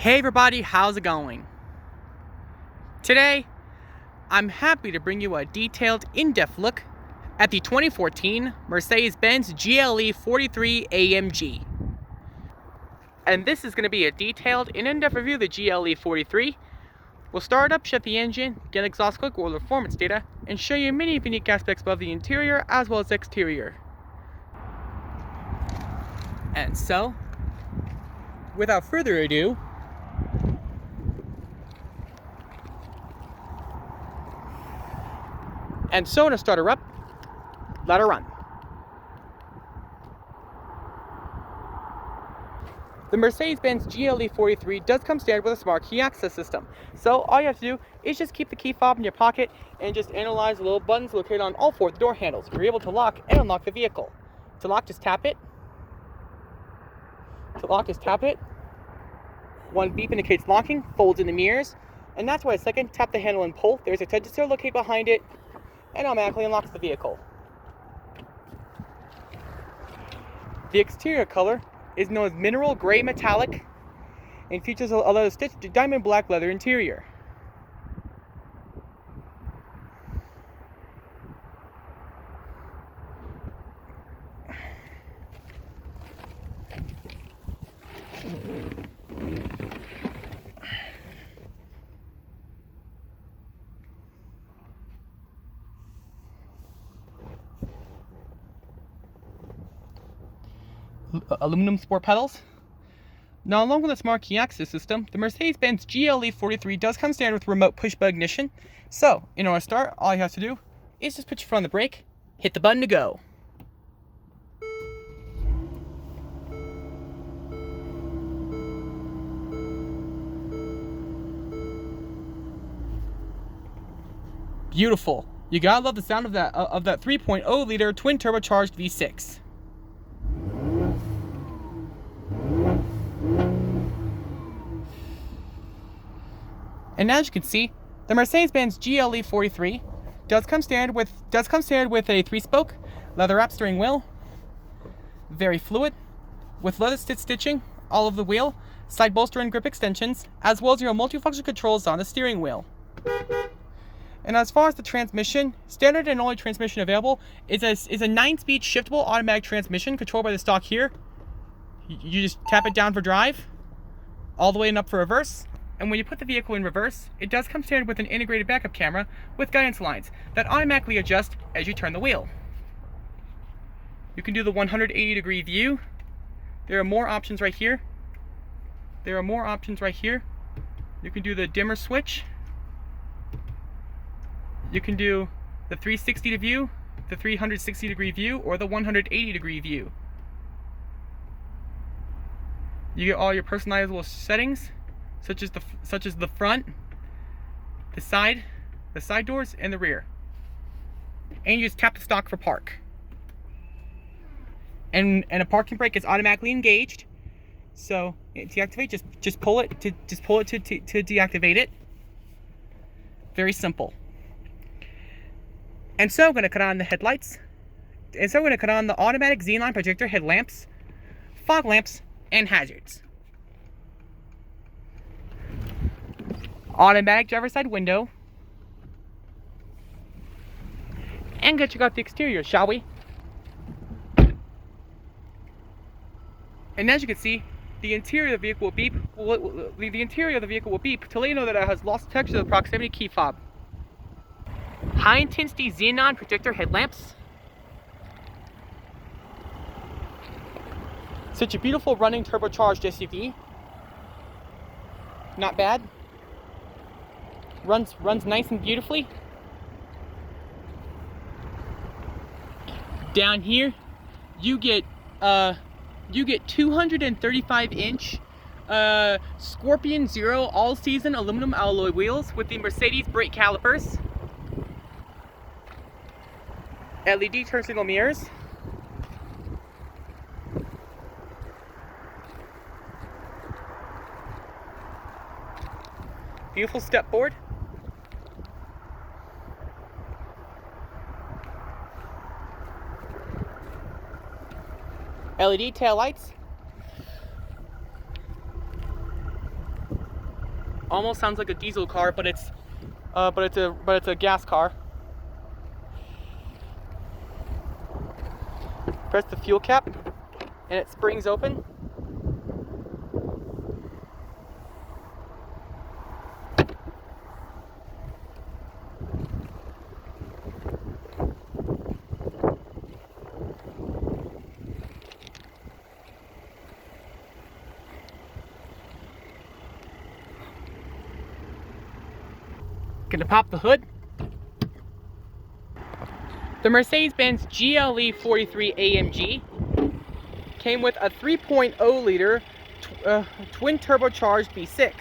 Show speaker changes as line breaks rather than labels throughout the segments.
Hey everybody, how's it going? Today, I'm happy to bring you a detailed, in-depth look at the 2014 Mercedes-Benz GLE 43 AMG. And this is going to be a detailed and in-depth review of the GLE 43. We'll start up, shut the engine, get exhaust click or performance data, and show you many unique aspects of the interior as well as exterior. And so, without further ado, to start her up, let her run. The Mercedes-Benz GLE 43 does come standard with a smart key access system. So all you have to do is just keep the key fob in your pocket and just analyze the little buttons located on all four of the door handles. You're able to lock and unlock the vehicle. To lock, just tap it. To lock, just tap it. One beep indicates locking, folds in the mirrors. And that's why a second, tap the handle and pull. There's a touch sensor located behind it and automatically unlocks the vehicle. The exterior color is known as mineral gray metallic and features a leather stitched diamond black leather interior. Aluminum sport pedals. Now, along with a smart key access system, the Mercedes-Benz GLE 43 does come standard with remote push-button ignition. So, in order to start, all you have to do is just put your foot on the brake, hit the button to go. Beautiful. You gotta love the sound of that 3.0 liter twin turbocharged V6. And as you can see, the Mercedes-Benz GLE 43 does come standard with a 3-spoke leather-wrapped steering wheel, very fluid, with leather stitching all over the wheel, side bolster and grip extensions, as well as your multifunction controls on the steering wheel. And as far as the transmission, standard and only transmission available is a 9-speed shiftable automatic transmission controlled by the stock here. You just tap it down for drive, all the way and up for reverse. And when you put the vehicle in reverse, it does come standard with an integrated backup camera with guidance lines that automatically adjust as you turn the wheel. You can do the 180-degree view. There are more options right here. You can do the dimmer switch. You can do the 360 view, the 360-degree view, or the 180-degree view. You get all your personalizable settings, such as the front, the side doors, and the rear. And you just tap the stock for park. And a parking brake is automatically engaged. So to deactivate, just pull it to deactivate it. Very simple. And so I'm going to cut on the headlights. And so I'm going to cut on the automatic xenon projector headlamps, fog lamps, and hazards. Automatic driver's side window. And go check out the exterior, shall we? And as you can see, the interior of the vehicle will beep. The interior of the vehicle will beep to let you know that it has lost detection of the proximity key fob. High intensity xenon projector headlamps. Such a beautiful running turbocharged SUV. Not bad. Runs nice and beautifully. Down here, you get 235-inch Scorpion Zero all-season aluminum alloy wheels with the Mercedes brake calipers, LED turn signal mirrors, beautiful step board, LED tail lights, Almost sounds like a diesel car, but it's a gas car. Press the fuel cap, and it springs open. Gonna pop the hood. The Mercedes-Benz GLE 43 AMG came with a 3.0 liter twin turbocharged V6.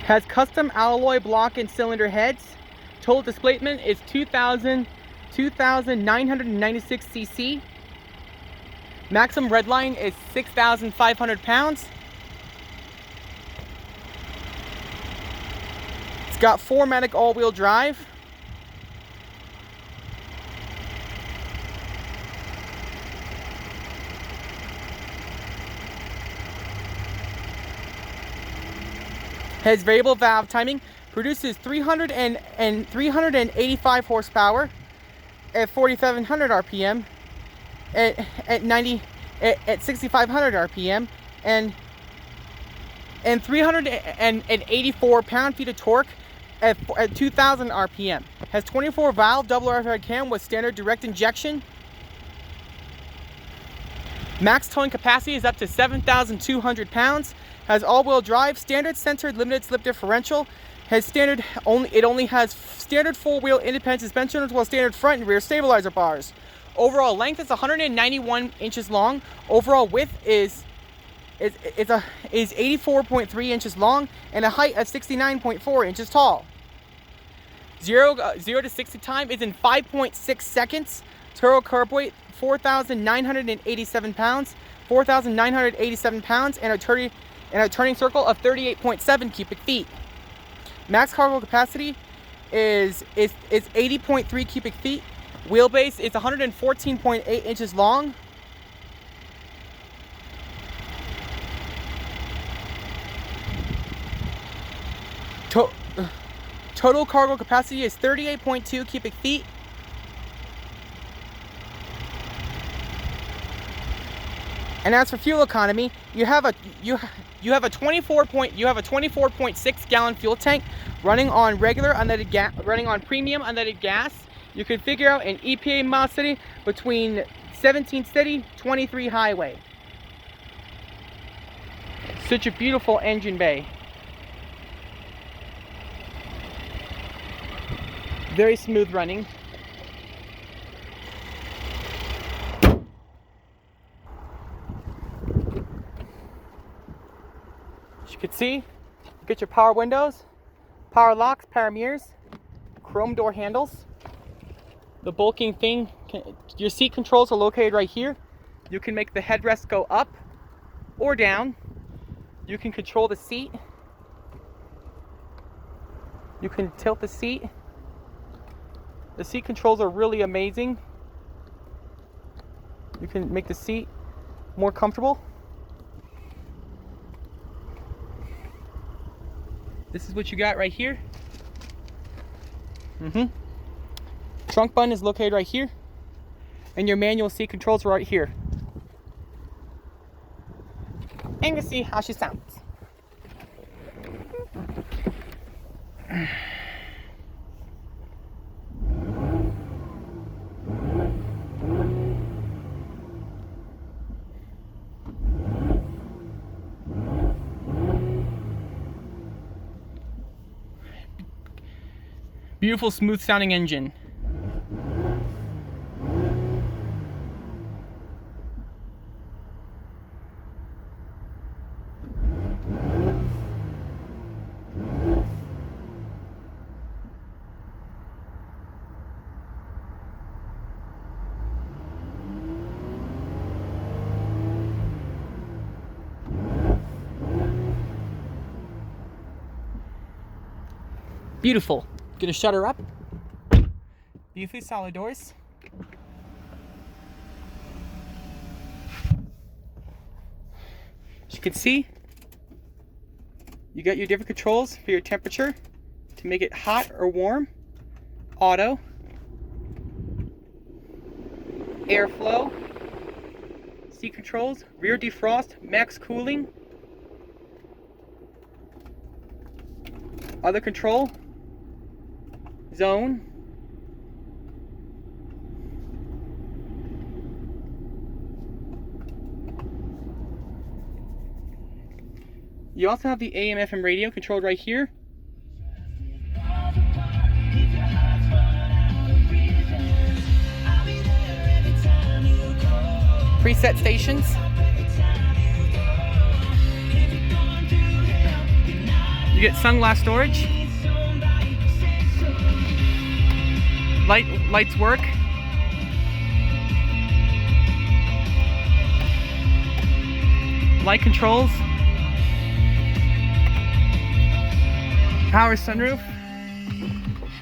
Has custom alloy block and cylinder heads. Total displacement is 2,996 cc. Maximum redline is 6,500 pounds. It's got 4-matic all-wheel drive. Has variable valve timing. Produces 385 horsepower at 4,700 RPM. At 6,500 RPM and 384 pound-feet of torque at 2,000 RPM. Has 24 valve double overhead cam with standard direct injection. Max towing capacity is up to 7,200 pounds. Has all-wheel drive, standard centered limited slip differential. It only has standard four-wheel independent suspension as well as standard front and rear stabilizer bars. Overall length is 191 inches long. Overall width is 84.3 inches long and a height of 69.4 inches tall. 0 to 60 time is in 5.6 seconds. Total curb weight 4,987 pounds. 4,987 pounds and a turning circle of 38.7 cubic feet. Max cargo capacity is 80.3 cubic feet. Wheelbase is 114.8 inches long. Total cargo capacity is 38.2 cubic feet. And as for fuel economy, you have a 24.6 gallon fuel tank running on premium unleaded gas. You can figure out an EPA mile city between 17 city, 23 highway. Such a beautiful engine bay. Very smooth running. As you can see, you get your power windows, power locks, power mirrors, chrome door handles. The bulking thing, your seat controls are located right here. You can make the headrest go up or down. You can control the seat. You can tilt the seat. The seat controls are really amazing. You can make the seat more comfortable. This is what you got right here. Trunk button is located right here, and your manual seat controls are right here. And you can see how she sounds. Beautiful, smooth sounding engine. Beautiful. Gonna shut her up. Beautifully solid doors. can see, you got your different controls for your temperature to make it hot or warm, auto, airflow, seat controls, rear defrost, max cooling, other control, zone, you also have the AM/FM radio controlled right here. Preset stations. You get sunglass storage. Lights work. Light controls. Power sunroof.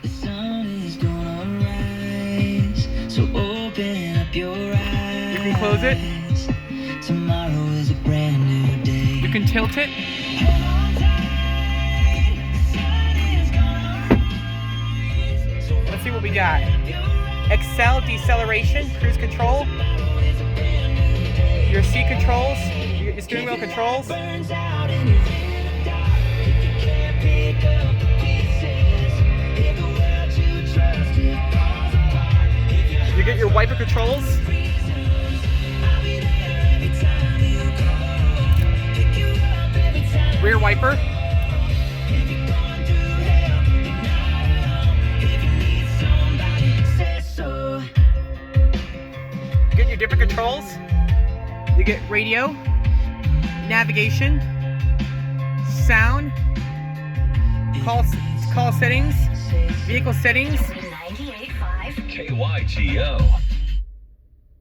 The sun is gonna rise, so open up your eyes.
You can close it.
Tomorrow is a brand new day.
You can tilt it. Let's see what we got. Excel deceleration, cruise control. Your seat controls, your steering wheel controls. You get your wiper controls. Rear wiper. You get your different controls. You get radio, navigation, sound, call settings, vehicle settings,
98.5 KYGO.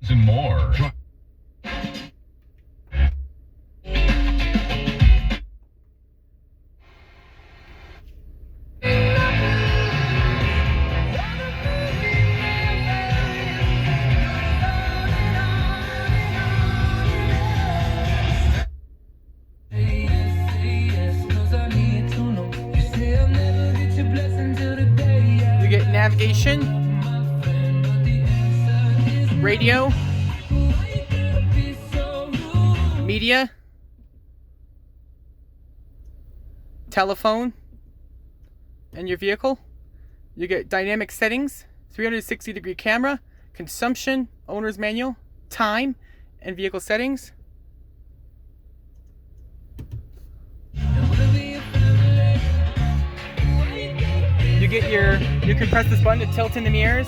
Some more.
you get navigation, radio, media, telephone, and your vehicle. You get dynamic settings, 360-degree camera, consumption, owner's manual, time, and vehicle settings. You can press this button to tilt in the mirrors.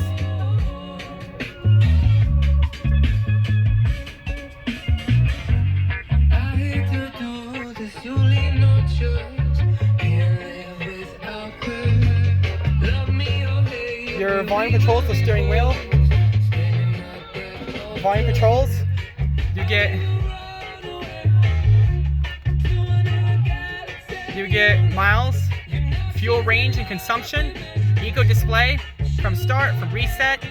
Your volume controls, the steering wheel. Volume controls. You get miles, fuel range and consumption, eco display from start, from reset.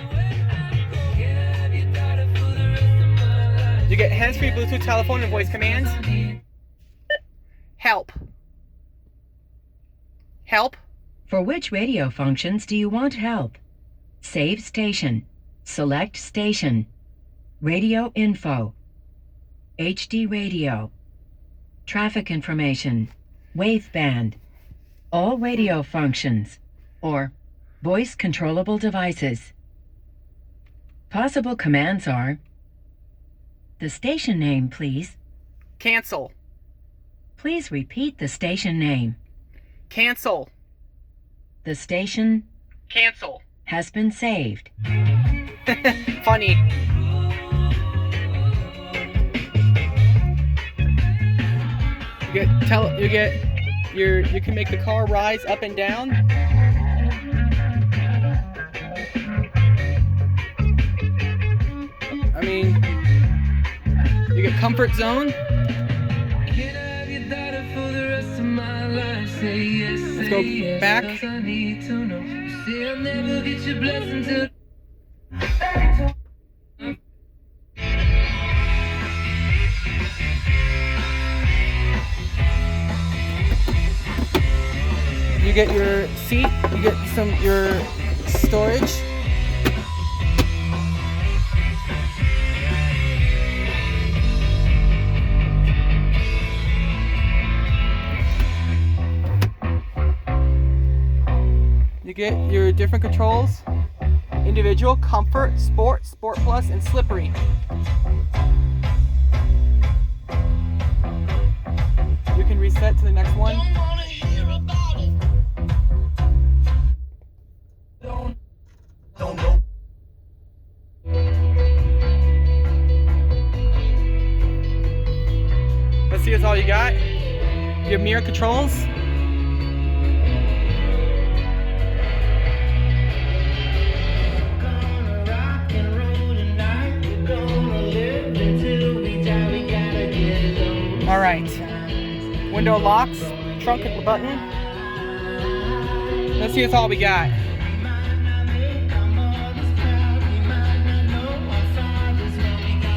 You get hands-free Bluetooth telephone and voice commands. Help. Help.
For which radio functions do you want help? Save station. Select station. Radio info. HD radio. Traffic information. Waveband. All radio functions. Or voice controllable devices. Possible commands are: the station name, please.
Cancel.
Please repeat the station name.
Cancel.
The station
Cancel.
has been saved.
Funny. You can make the car rise up and down. I mean, you get comfort zone. Let's go back. get your seat, you get your storage. You get your different controls: individual, comfort, sport, sport plus, and slippery. You can reset to the next one. Let's see, that's all you got. Your mirror controls. All right, window locks, trunk button. Let's see, that's all we got.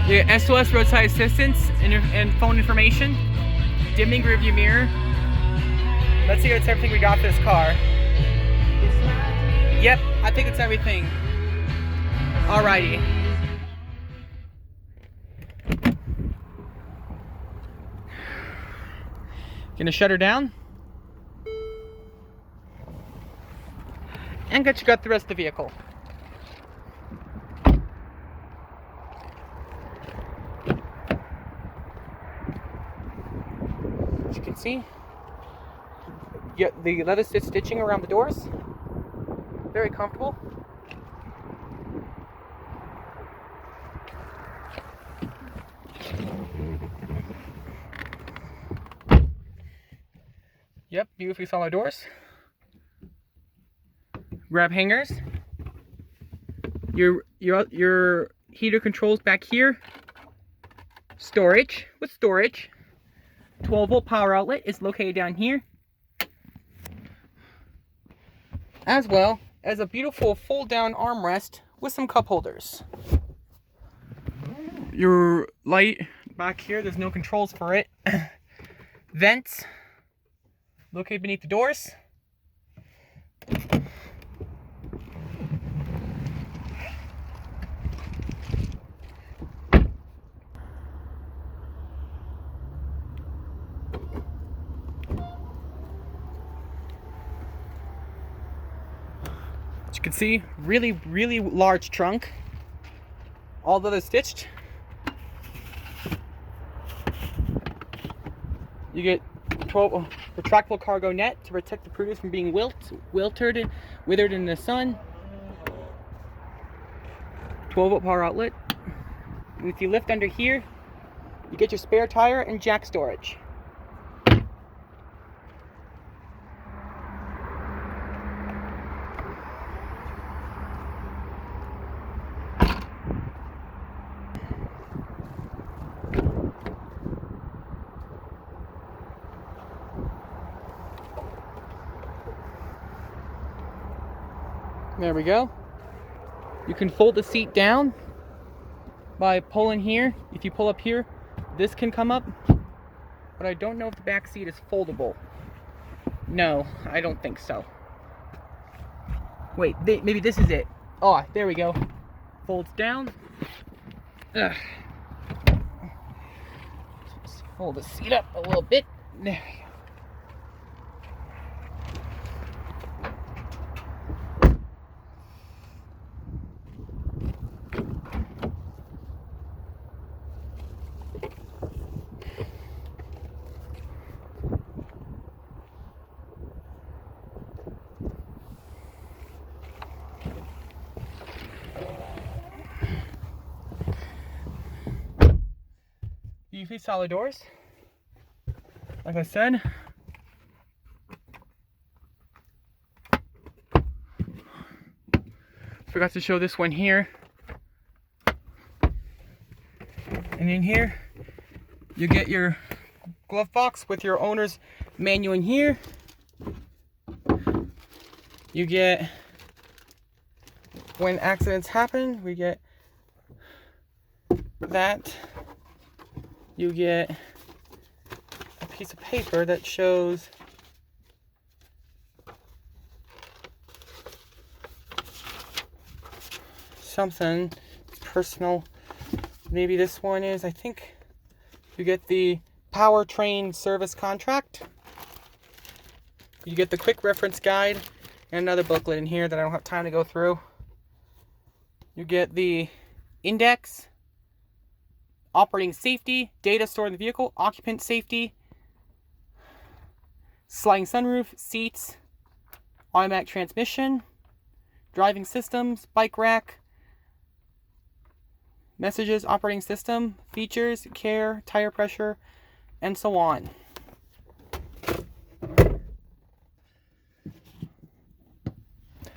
You get SOS roadside assistance and phone information, dimming rearview mirror. Let's see, that's everything we got for this car. Yep, I think it's everything. Alrighty. Gonna shut her down. And check out the rest of the vehicle. As you can see, you get the leather stitching around the doors. Very comfortable. Yep, beautifully solid doors. Grab hangers. Your heater controls back here. Storage with storage. 12-volt power outlet is located down here. As well as a beautiful fold-down armrest with some cup holders. Your light back here, there's no controls for it. Vents located beneath the doors. As you can see, really large trunk. All leather stitched. You get 12 retractable cargo net to protect the produce from being withered in the sun. 12-volt power outlet. And if you lift under here, you get your spare tire and jack storage. There we go. You can fold the seat down by pulling here. If you pull up here, this can come up. But I don't know if the back seat is foldable. No, I don't think so. Wait, maybe this is it. Oh, there we go. Folds down. Ugh. Let's fold the seat up a little bit. There we go. Beautifully solid doors. Like I said, forgot to show this one here. And in here, you get your glove box with your owner's manual in here. You get, when accidents happen, we get that. You get a piece of paper that shows something. It's personal. Maybe this one is, I think you get the powertrain service contract. You get the quick reference guide and another booklet in here that I don't have time to go through. You get the index, operating safety, data stored in the vehicle, occupant safety, sliding sunroof, seats, automatic transmission, driving systems, bike rack, messages, operating system, features, care, tire pressure, and so on.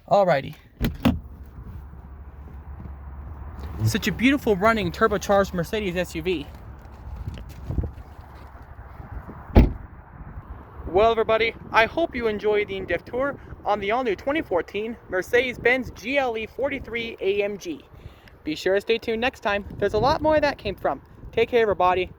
Alrighty. Such a beautiful running turbocharged Mercedes SUV. Well, everybody, I hope you enjoyed the in-depth tour on the all-new 2014 Mercedes-Benz GLE 43 AMG. Be sure to stay tuned next time. There's a lot more where that came from. Take care, everybody.